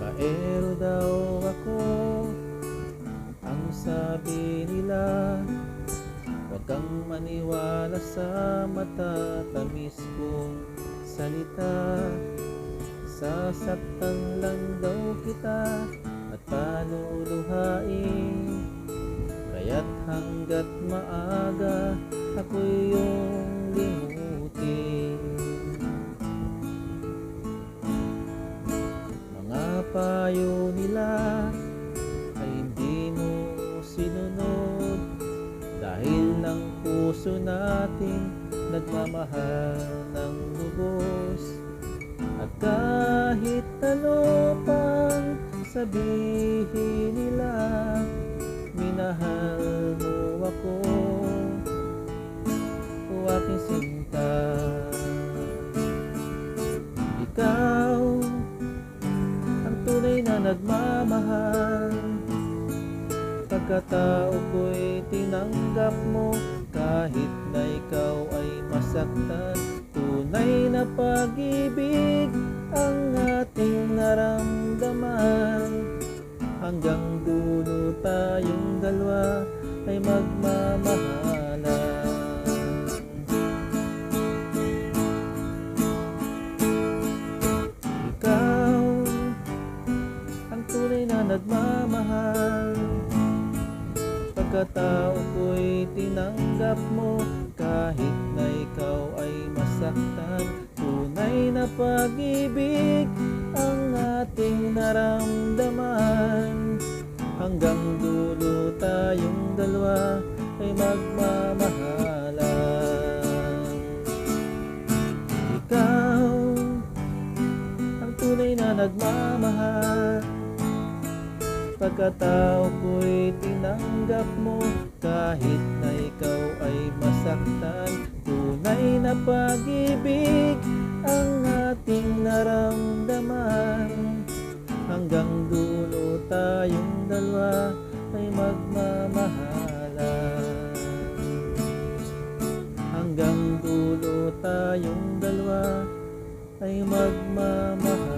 Babaero daw ako, ang sabi nila. Huwag kang maniwala sa matatamis kong salita. Sasaktan lang daw kita at paluluhain. Kaya't hanggat maaga ako'y iyong limutin. Mga payo nila ay hindi mo sinunod, dahil ng puso natin nagmamahal ng lubos. At kahit ano pang sabihin nila, minahal mo ako, o aking sinta. Ikaw ang tunay na nagmamahal. Pagkatao ko'y tinanggap mo, kahit na ikaw ay masaktan. Tunay na pag-ibig ang ating naramdaman. Hanggang dulo tayong dalawa ay magmamahalan. Ikaw ang tunay na nagmamahal. Pagkatao ko'y tinanggap mo, kahit na ikaw ay masaktan. Tunay na pag-ibig ang ating naramdaman. Hanggang dulo tayong dalawa ay magmamahalan. Ikaw ang tunay na nagmamahal. Pagkatao ko'y tinanggap mo, kahit na ikaw ay masaktan. Tunay na pag-ibig ang ating naramdaman. Hanggang dulo tayong dalawa ay magmamahalan. Hanggang dulo tayong dalawa ay magmamahalan.